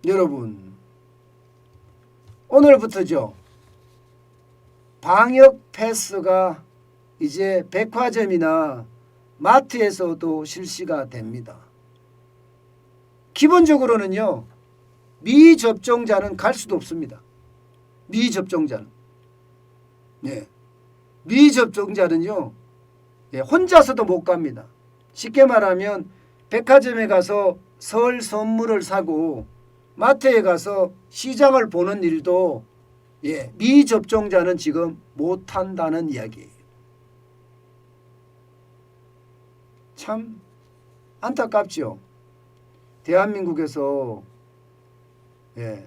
여러분 오늘부터죠. 방역 패스가 이제 백화점이나 마트에서도 실시가 됩니다. 기본적으로는요. 미접종자는 갈 수도 없습니다. 미접종자는. 네. 미접종자는요. 예, 혼자서도 못 갑니다. 쉽게 말하면 백화점에 가서 설 선물을 사고 마트에 가서 시장을 보는 일도 예, 미접종자는 지금 못한다는 이야기예요. 참 안타깝죠. 대한민국에서 예,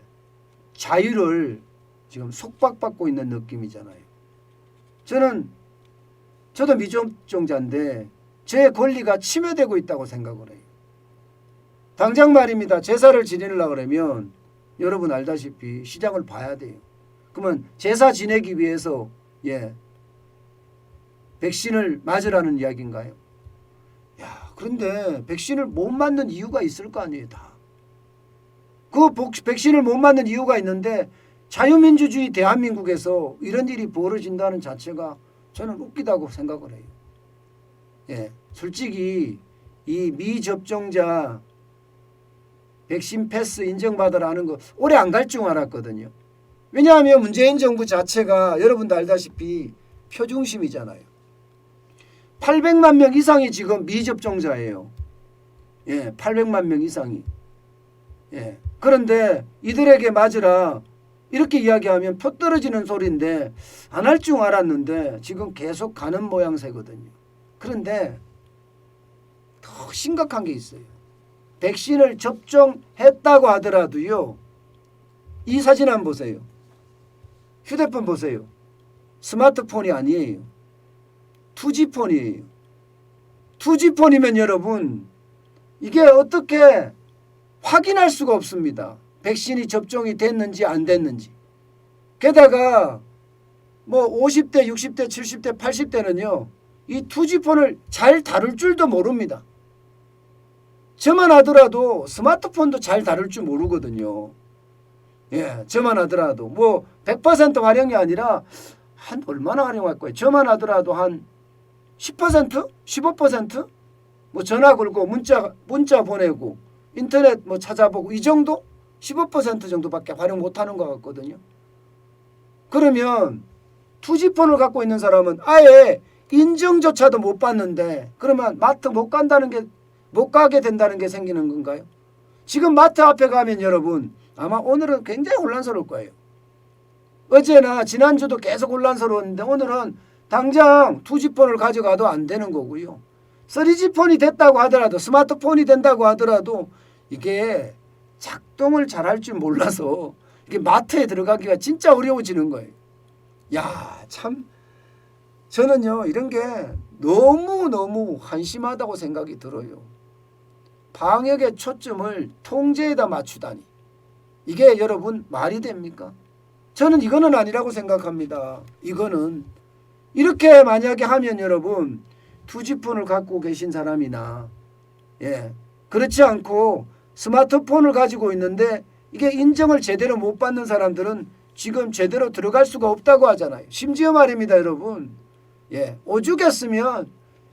자유를 지금 속박받고 있는 느낌이잖아요. 저도 미접종자인데 제 권리가 침해되고 있다고 생각을 해요. 당장 말입니다. 제사를 지내려고 그러면 여러분 알다시피 시장을 봐야 돼요. 그러면 제사 지내기 위해서 예, 백신을 맞으라는 이야기인가요? 야, 그런데 백신을 못 맞는 이유가 있을 거 아니에요, 다. 그 백신을 못 맞는 이유가 있는데 자유민주주의 대한민국에서 이런 일이 벌어진다는 자체가 저는 웃기다고 생각을 해요. 예, 솔직히 이 미접종자 백신 패스 인정받으라는 거 오래 안 갈 줄 알았거든요. 왜냐하면 문재인 정부 자체가 여러분도 알다시피 표중심이잖아요. 800만 명 이상이 지금 미접종자예요. 예, 800만 명 이상이. 예. 그런데 이들에게 맞으라 이렇게 이야기하면 표 떨어지는 소리인데 안 할 줄 알았는데 지금 계속 가는 모양새거든요. 그런데 더 심각한 게 있어요. 백신을 접종했다고 하더라도요. 이 사진 한번 보세요. 휴대폰 보세요. 스마트폰이 아니에요. 투지폰이에요. 투지폰이면 여러분 이게 어떻게 확인할 수가 없습니다. 백신이 접종이 됐는지 안 됐는지. 게다가 뭐 50대, 60대, 70대, 80대는요. 이 투지폰을 잘 다룰 줄도 모릅니다. 저만 하더라도 스마트폰도 잘 다룰 줄 모르거든요. 예, 저만 하더라도 뭐 100% 활용이 아니라 한 얼마나 활용할 거예요. 저만 하더라도 한 10%? 15%? 뭐 전화 걸고 문자 보내고 인터넷 뭐 찾아보고 이 정도? 15% 정도밖에 활용 못하는 것 같거든요. 그러면 투지폰을 갖고 있는 사람은 아예 인증조차도 못 받는데 그러면 마트 못 가게 된다는 게 생기는 건가요? 지금 마트 앞에 가면 여러분 아마 오늘은 굉장히 혼란스러울 거예요. 어제나 지난주도 계속 혼란스러웠는데 오늘은 당장 투지폰을 가져가도 안 되는 거고요. 3G폰이 됐다고 하더라도 스마트폰이 된다고 하더라도 이게 작동을 잘할 줄 몰라서 이게 마트에 들어가기가 진짜 어려워지는 거예요. 야, 참 저는요 이런 게 너무너무 한심하다고 생각이 들어요. 방역의 초점을 통제에다 맞추다니. 이게 여러분 말이 됩니까? 저는 이거는 아니라고 생각합니다. 이거는 이렇게 만약에 하면 여러분 투지폰을 갖고 계신 사람이나 예, 그렇지 않고 스마트폰을 가지고 있는데 이게 인정을 제대로 못 받는 사람들은 지금 제대로 들어갈 수가 없다고 하잖아요. 심지어 말입니다, 여러분. 예, 오죽했으면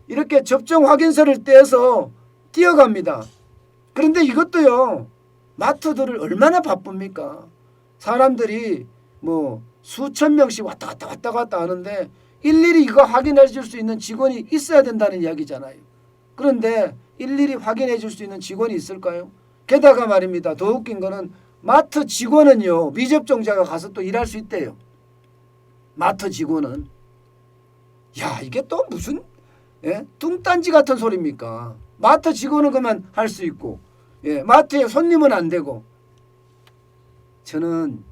이렇게 접종 확인서를 떼서 뛰어갑니다. 그런데 이것도요. 마트들을 얼마나 바쁩니까? 사람들이 뭐 수천 명씩 왔다 갔다 하는데 일일이 이거 확인해 줄 수 있는 직원이 있어야 된다는 이야기잖아요. 그런데 일일이 확인해 줄 수 있는 직원이 있을까요? 게다가 말입니다. 더 웃긴 거는 마트 직원은요. 미접종자가 가서 또 일할 수 있대요. 마트 직원은. 야, 이게 또 무슨 예? 뚱딴지 같은 소리입니까? 마트 직원은 그만 할 수 있고 예, 마트에 손님은 안 되고. 저는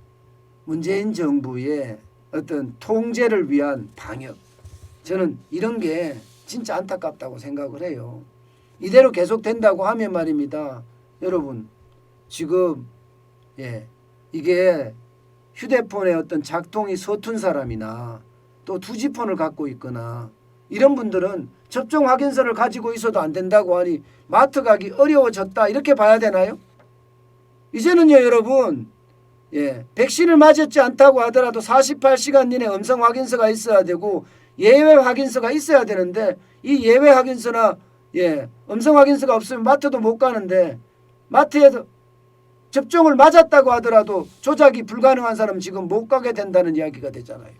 문재인 정부의 어떤 통제를 위한 방역, 저는 이런 게 진짜 안타깝다고 생각을 해요. 이대로 계속 된다고 하면 말입니다. 여러분 지금 예, 이게 휴대폰의 어떤 작동이 서툰 사람이나 또 투지폰을 갖고 있거나 이런 분들은 접종 확인서를 가지고 있어도 안 된다고 하니 마트 가기 어려워졌다 이렇게 봐야 되나요? 이제는요 여러분, 백신을 맞았지 않다고 하더라도 48시간 이내 음성 확인서가 있어야 되고 예외 확인서가 있어야 되는데, 이 예외 확인서나 음성 확인서가 없으면 마트도 못 가는데, 마트에서 접종을 맞았다고 하더라도 조작이 불가능한 사람 지금 못 가게 된다는 이야기가 되잖아요.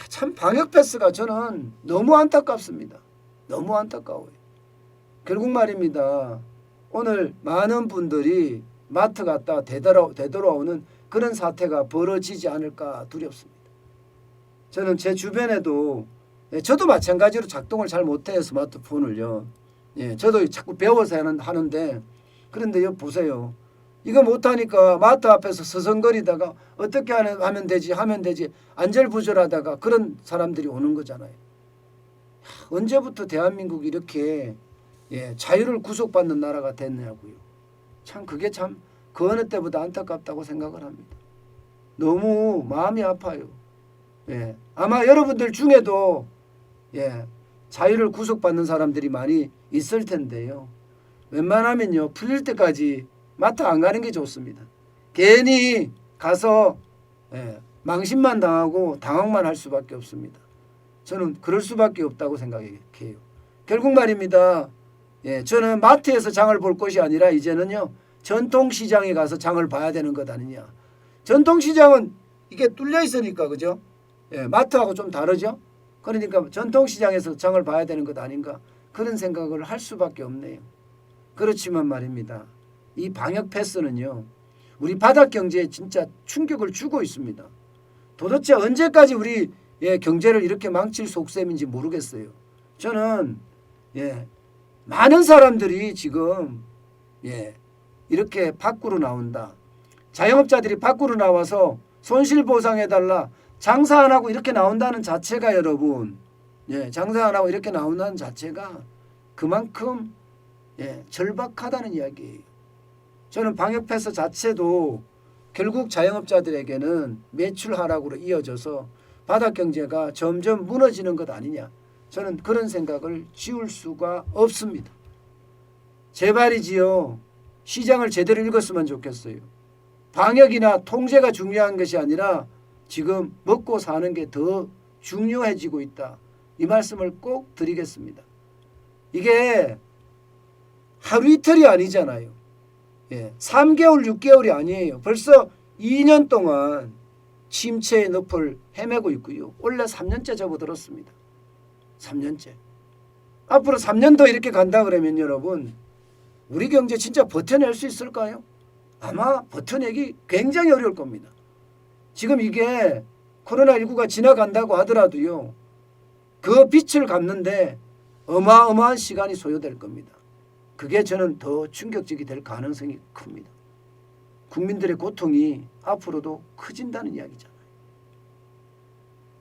참 방역 패스가 저는 너무 안타깝습니다. 너무 안타까워요. 결국 말입니다. 오늘 많은 분들이 마트 갔다 되돌아오는 그런 사태가 벌어지지 않을까 두렵습니다. 저는 제 주변에도, 저도 마찬가지로 작동을 잘 못해요. 스마트폰을요. 저도 자꾸 배워서 하는데, 그런데 여기 보세요. 이거 못하니까 마트 앞에서 서성거리다가 어떻게 하면 되지 안절부절하다가 그런 사람들이 오는 거잖아요. 언제부터 대한민국이 이렇게 자유를 구속받는 나라가 됐냐고요. 참 그게 참 그 어느 때보다 안타깝다고 생각을 합니다. 너무 마음이 아파요. 아마 여러분들 중에도 자유를 구속받는 사람들이 많이 있을 텐데요. 웬만하면요 풀릴 때까지 마트 안 가는 게 좋습니다. 괜히 가서 망신만 당하고 당황만 할 수밖에 없습니다. 저는 그럴 수밖에 없다고 생각해요. 결국 말입니다. 저는 마트에서 장을 볼 것이 아니라 이제는요 전통시장에 가서 장을 봐야 되는 것 아니냐. 전통시장은 이게 뚫려 있으니까 그죠? 마트하고 좀 다르죠? 그러니까 전통시장에서 장을 봐야 되는 것 아닌가, 그런 생각을 할 수밖에 없네요. 그렇지만 말입니다. 이 방역 패스는요 우리 바닥 경제에 진짜 충격을 주고 있습니다. 도대체 언제까지 우리 경제를 이렇게 망칠 속셈인지 모르겠어요. 저는 많은 사람들이 지금 이렇게 밖으로 나온다. 자영업자들이 밖으로 나와서 손실보상해달라. 장사 안 하고 이렇게 나온다는 자체가 여러분, 장사 안 하고 이렇게 나온다는 자체가 그만큼 절박하다는 이야기예요. 저는 방역 패스 자체도 결국 자영업자들에게는 매출 하락으로 이어져서 바닥 경제가 점점 무너지는 것 아니냐. 저는 그런 생각을 지울 수가 없습니다. 제발이지요. 시장을 제대로 읽었으면 좋겠어요. 방역이나 통제가 중요한 것이 아니라 지금 먹고 사는 게 더 중요해지고 있다. 이 말씀을 꼭 드리겠습니다. 이게 하루 이틀이 아니잖아요. 3개월, 6개월이 아니에요. 벌써 2년 동안 침체의 늪을 헤매고 있고요. 원래 3년째 접어들었습니다. 3년째. 앞으로 3년 더 이렇게 간다 그러면 여러분, 우리 경제 진짜 버텨낼 수 있을까요? 아마 버텨내기 굉장히 어려울 겁니다. 지금 이게 코로나19가 지나간다고 하더라도요. 그 빛을 갚는데 어마어마한 시간이 소요될 겁니다. 그게 저는 더 충격적이 될 가능성이 큽니다. 국민들의 고통이 앞으로도 커진다는 이야기잖아요.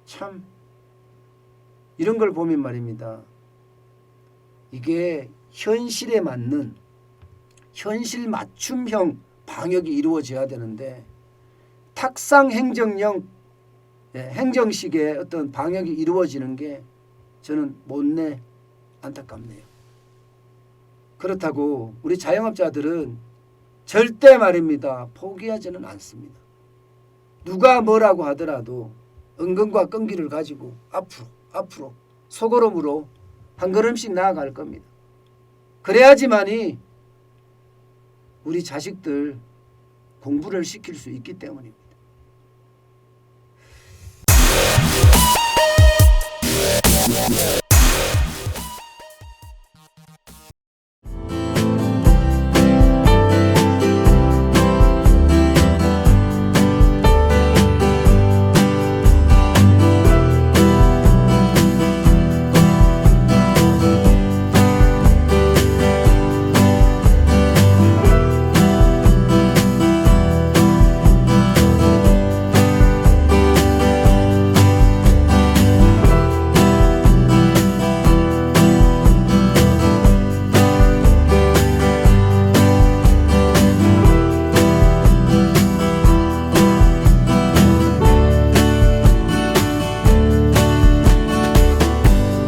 참 이런 걸 보면 말입니다. 이게 현실에 맞는 현실 맞춤형 방역이 이루어져야 되는데 탁상 행정형 행정식의 어떤 방역이 이루어지는 게 저는 못내 안타깝네요. 그렇다고 우리 자영업자들은 절대 말입니다. 포기하지는 않습니다. 누가 뭐라고 하더라도 은근과 끈기를 가지고 앞으로 소걸음으로 한 걸음씩 나아갈 겁니다. 그래야지만이 우리 자식들 공부를 시킬 수 있기 때문입니다.